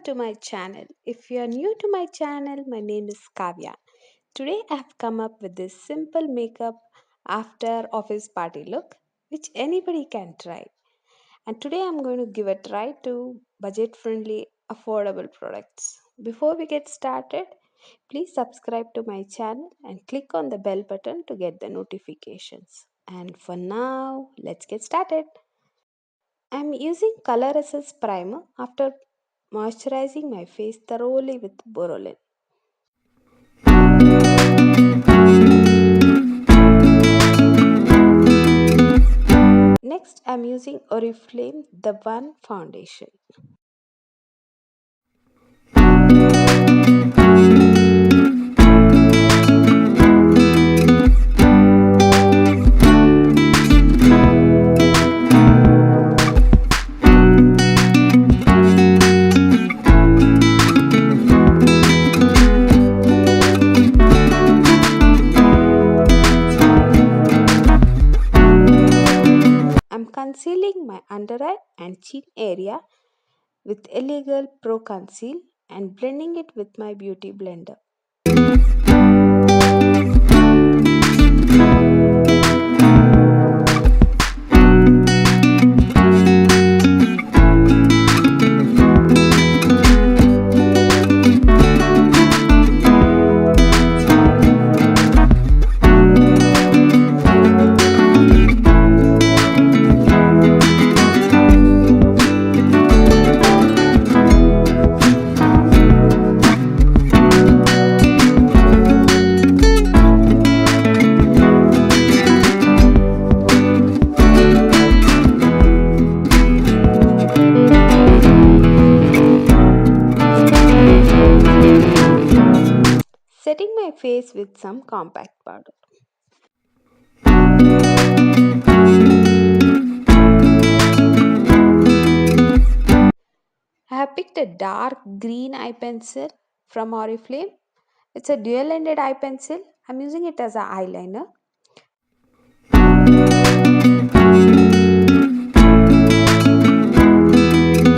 to my channel. If you are new to my channel, my name is Kavya. Today I have come up with this simple makeup after office party look which anybody can try. And today I'm going to give a try to budget friendly affordable products. Before we get started, please subscribe to my channel and click on the bell button to get the notifications. And for now, let's get started. I'm using Color Essence Primer after moisturizing my face thoroughly with Borolin. Next, I'm using Oriflame The One Foundation. I'm concealing my under eye and chin area with illegal proconceal and blending it with my beauty blender. Setting my face with some compact powder. I have picked a dark green eye pencil from Oriflame. It's a dual-ended eye pencil. I'm using it as an eyeliner.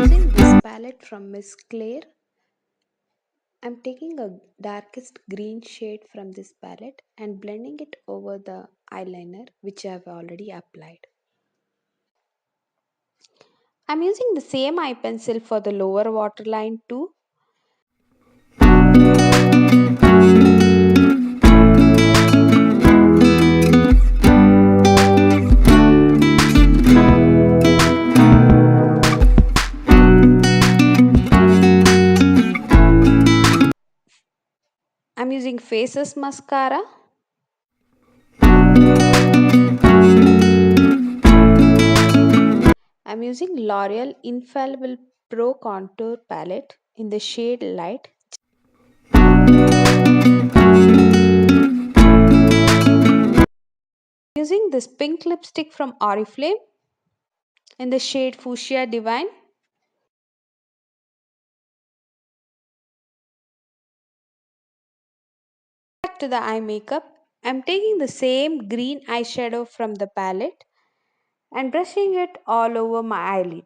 Using this palette from Miss Claire, I'm taking a darkest green shade from this palette and blending it over the eyeliner which I have already applied. I'm using the same eye pencil for the lower waterline too. I'm using Faces Mascara. I'm using L'Oreal Infallible Pro Contour Palette in the shade Light. Using this pink lipstick from Oriflame in the shade Fuchsia Divine. Back to the eye makeup, I'm taking the same green eyeshadow from the palette and brushing it all over my eyelid.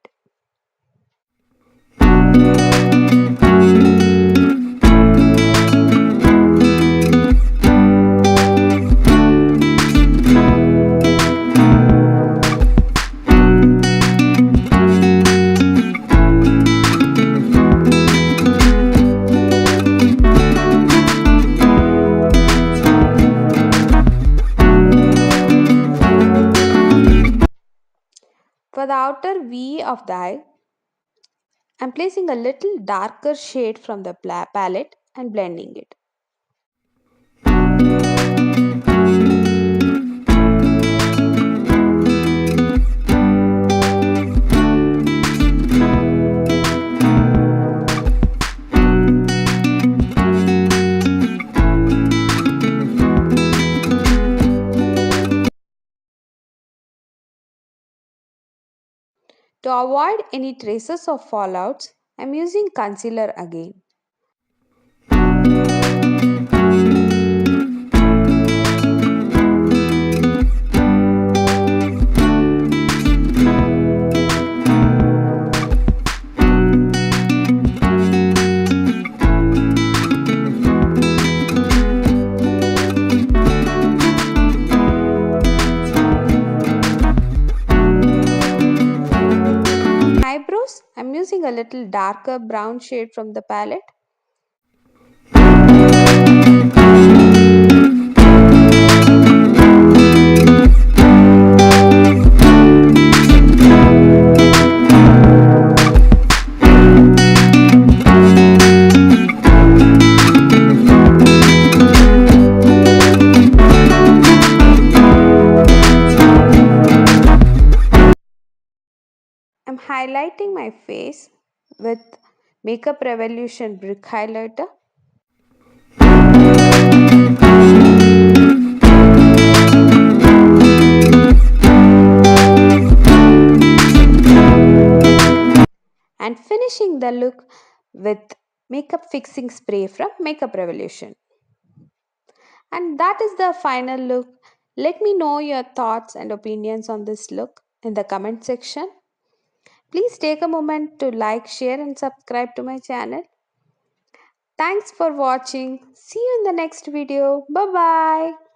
For the outer V of the eye, I'm placing a little darker shade from the palette and blending it. To avoid any traces of fallouts, I'm using concealer again. I'm using a little darker brown shade from the palette. I'm highlighting my face with Makeup Revolution Brick Highlighter. And finishing the look with Makeup Fixing Spray from Makeup Revolution. And that is the final look. Let me know your thoughts and opinions on this look in the comment section. Please take a moment to like, share and subscribe to my channel. Thanks for watching. See you in the next video. Bye bye.